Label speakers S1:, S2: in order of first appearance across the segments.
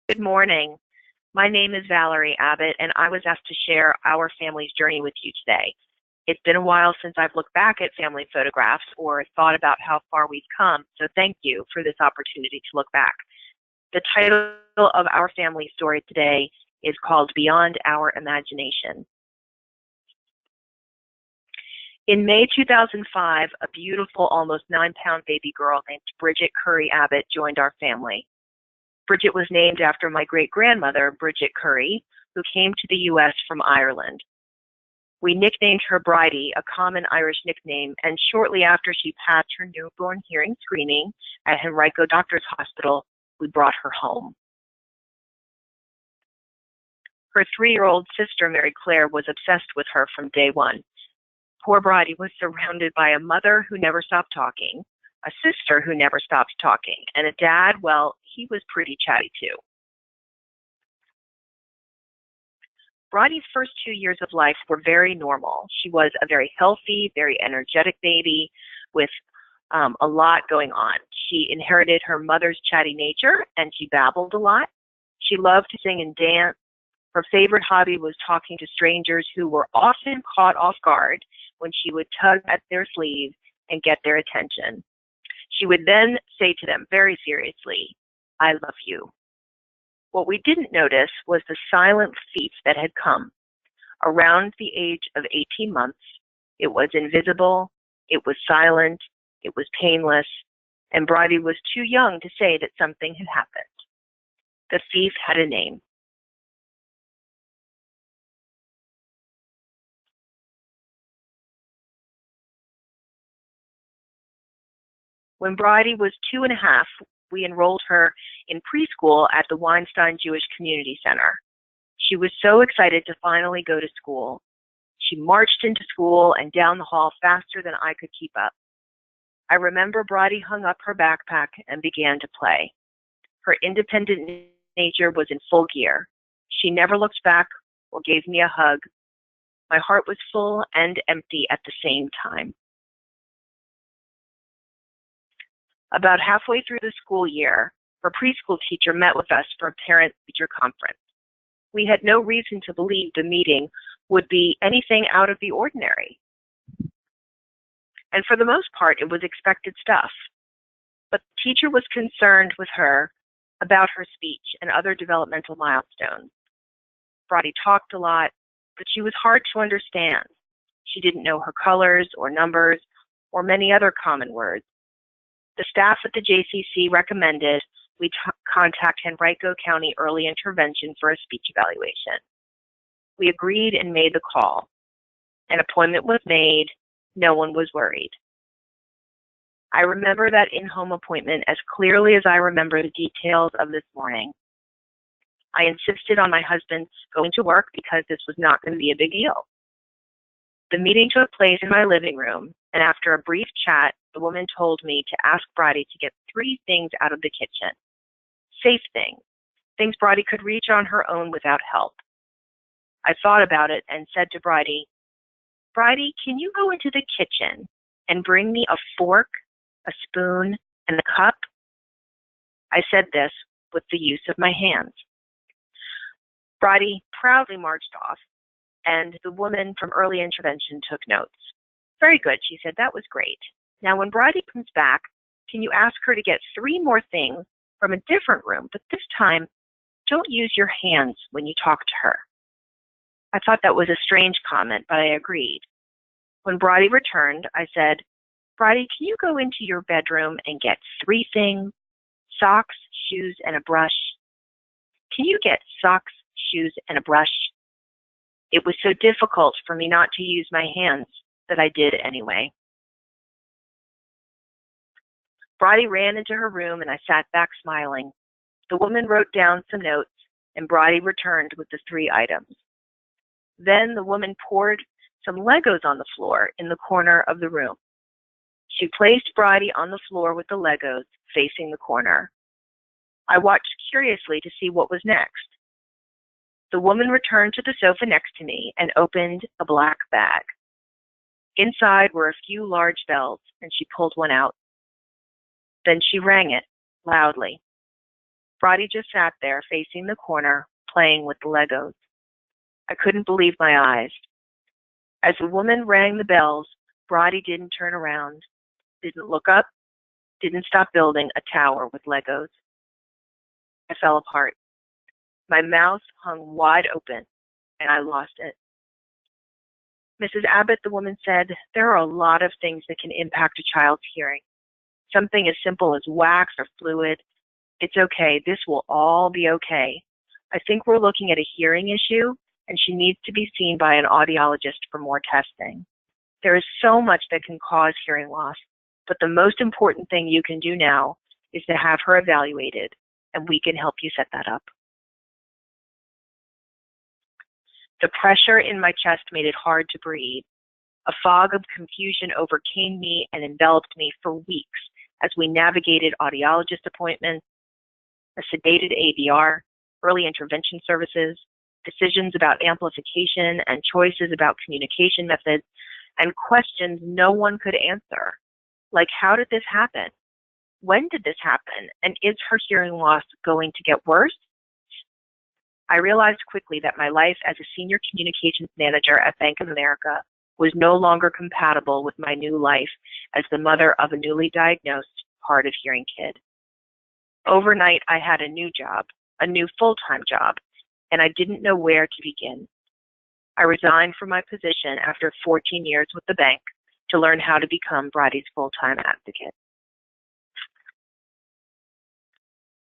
S1: Good morning. My name is Valerie Abbott, and I was asked to share our family's journey with you today. It's been a while since I've looked back at family photographs or thought about how far we've come, so thank you for this opportunity to look back. The title of our family story today is called Beyond Our Imagination. In May 2005, a beautiful, almost 9-pound baby girl named Bridget Curry Abbott joined our family. Bridget was named after my great-grandmother, Bridget Curry, who came to the U.S. from Ireland. We nicknamed her Bridie, a common Irish nickname, and shortly after she passed her newborn hearing screening at Henrico Doctors Hospital, we brought her home. Her 3-year-old sister, Mary Claire, was obsessed with her from day one. Poor Bridie was surrounded by a mother who never stopped talking, a sister who never stopped talking, and a dad, well, he was pretty chatty too. Bridie's first 2 years of life were very normal. She was a very healthy, very energetic baby with a lot going on. She inherited her mother's chatty nature, and she babbled a lot. She loved to sing and dance. Her favorite hobby was talking to strangers who were often caught off guard when she would tug at their sleeves and get their attention. She would then say to them very seriously, "I love you." What we didn't notice was the silent feet that had come. Around the age of 18 months, it was invisible, it was silent, it was painless, and Bridie was too young to say that something had happened. The thief had a name. When Bridie was 2.5, we enrolled her in preschool at the Weinstein Jewish Community Center. She was so excited to finally go to school. She marched into school and down the hall faster than I could keep up. I remember Bridie hung up her backpack and began to play. Her independent nature was in full gear. She never looked back or gave me a hug. My heart was full and empty at the same time. About halfway through the school year, her preschool teacher met with us for a parent-teacher conference. We had no reason to believe the meeting would be anything out of the ordinary. And for the most part, it was expected stuff. But the teacher was concerned with her about her speech and other developmental milestones. Bridie talked a lot, but she was hard to understand. She didn't know her colors or numbers or many other common words. The staff at the JCC recommended we contact Henrico County Early Intervention for a speech evaluation. We agreed and made the call. An appointment was made. No one was worried. I remember that in-home appointment as clearly as I remember the details of this morning. I insisted on my husband going to work because this was not going to be a big deal. The meeting took place in my living room, and after a brief chat, the woman told me to ask Bridie to get 3 things out of the kitchen. Safe things Bridie could reach on her own without help. I thought about it and said to Bridie, "Bridie, can you go into the kitchen and bring me a fork, a spoon, and a cup?" I said this with the use of my hands. Bridie proudly marched off, and the woman from early intervention took notes. "Very good," she said. "That was great. Now, when Bridie comes back, can you ask her to get 3 more things from a different room, but this time, don't use your hands when you talk to her." I thought that was a strange comment, but I agreed. When Bridie returned, I said, "Bridie, can you go into your bedroom and get 3 things? Socks, shoes, and a brush." "Can you get socks, shoes, and a brush?" It was so difficult for me not to use my hands that I did anyway. Bridie ran into her room and I sat back smiling. The woman wrote down some notes and Bridie returned with the 3 items. Then the woman poured some Legos on the floor in the corner of the room. She placed Bridie on the floor with the Legos facing the corner. I watched curiously to see what was next. The woman returned to the sofa next to me and opened a black bag. Inside were a few large bells, and she pulled one out. Then she rang it loudly. Brady just sat there facing the corner, playing with the Legos. I couldn't believe my eyes. As the woman rang the bells, Brady didn't turn around, didn't look up, didn't stop building a tower with Legos. I fell apart. My mouth hung wide open, and I lost it. Mrs. Abbott, the woman said, there are a lot of things that can impact a child's hearing. Something as simple as wax or fluid. It's okay. This will all be okay. I think we're looking at a hearing issue, and she needs to be seen by an audiologist for more testing. There is so much that can cause hearing loss, but the most important thing you can do now is to have her evaluated, and we can help you set that up. The pressure in my chest made it hard to breathe. A fog of confusion overcame me and enveloped me for weeks as we navigated audiologist appointments, a sedated ADR, early intervention services, decisions about amplification and choices about communication methods, and questions no one could answer. Like, how did this happen? When did this happen? And is her hearing loss going to get worse? I realized quickly that my life as a senior communications manager at Bank of America was no longer compatible with my new life as the mother of a newly diagnosed hard of hearing kid. Overnight, I had a new job, a new full-time job, and I didn't know where to begin. I resigned from my position after 14 years with the bank to learn how to become Brady's full-time advocate.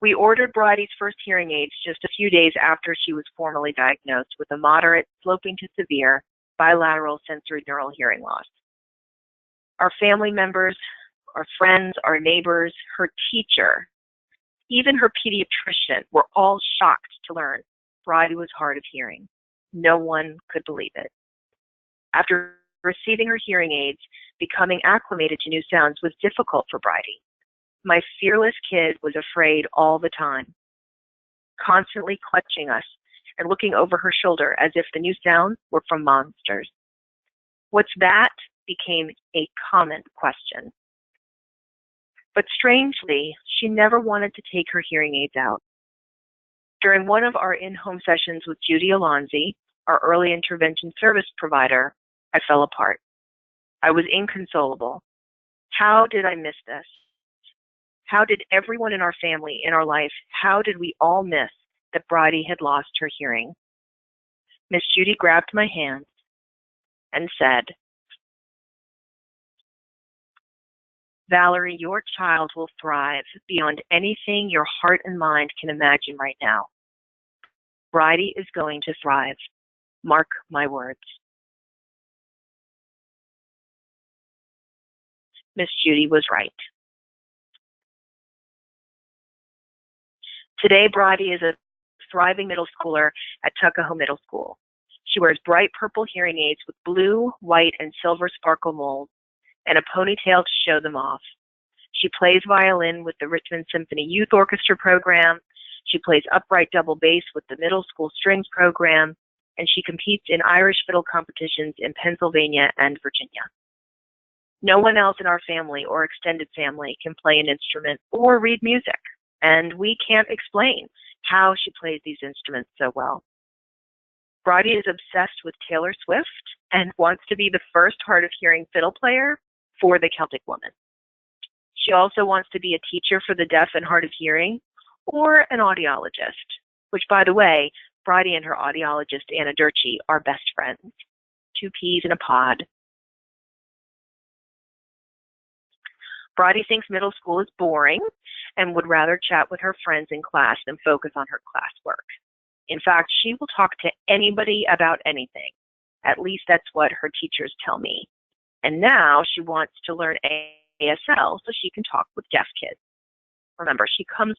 S1: We ordered Brady's first hearing aids just a few days after she was formally diagnosed with a moderate, sloping to severe, bilateral sensory neural hearing loss. Our family members, our friends, our neighbors, her teacher, even her pediatrician were all shocked to learn Brady was hard of hearing. No one could believe it. After receiving her hearing aids, becoming acclimated to new sounds was difficult for Brady. My fearless kid was afraid all the time, constantly clutching us and looking over her shoulder as if the new sounds were from monsters. What's that? Became a common question. But strangely, she never wanted to take her hearing aids out. During one of our in-home sessions with Judy Alonzi, our early intervention service provider, I fell apart. I was inconsolable. How did I miss this? How did everyone in our family, in our life, how did we all miss that Brady had lost her hearing? Miss Judy grabbed my hand and said, Valerie, your child will thrive beyond anything your heart and mind can imagine right now. Brady is going to thrive. Mark my words. Miss Judy was right. Today, Brady is a thriving middle schooler at Tuckahoe Middle School. She wears bright purple hearing aids with blue, white, and silver sparkle molds and a ponytail to show them off. She plays violin with the Richmond Symphony Youth Orchestra program. She plays upright double bass with the middle school strings program, and she competes in Irish fiddle competitions in Pennsylvania and Virginia. No one else in our family or extended family can play an instrument or read music, and we can't explain how she plays these instruments so well. Brady is obsessed with Taylor Swift and wants to be the first hard of hearing fiddle player for the Celtic Woman. She also wants to be a teacher for the deaf and hard of hearing or an audiologist, which, by the way, Brady and her audiologist, Anna Durkee, are best friends. 2 peas in a pod. Brady thinks middle school is boring and would rather chat with her friends in class than focus on her classwork. In fact, she will talk to anybody about anything. At least that's what her teachers tell me. And now she wants to learn ASL so she can talk with deaf kids. Remember, she comes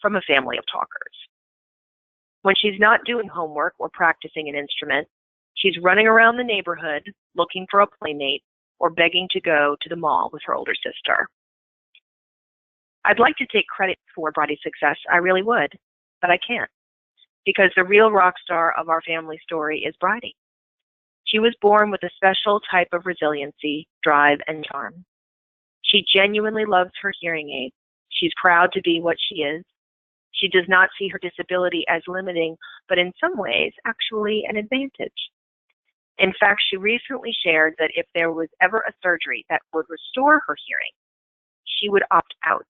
S1: from a family of talkers. When she's not doing homework or practicing an instrument, she's running around the neighborhood looking for a playmate or begging to go to the mall with her older sister. I'd like to take credit for Brady's success, I really would, but I can't, because the real rock star of our family story is Brady. She was born with a special type of resiliency, drive, and charm. She genuinely loves her hearing aid. She's proud to be what she is. She does not see her disability as limiting, but in some ways, actually an advantage. In fact, she recently shared that if there was ever a surgery that would restore her hearing, she would opt out.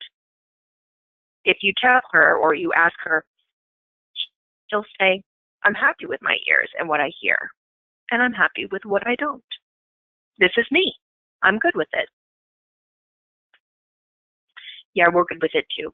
S1: If you tell her or you ask her, she'll say, I'm happy with my ears and what I hear, and I'm happy with what I don't. This is me. I'm good with it. Yeah, we're good with it too.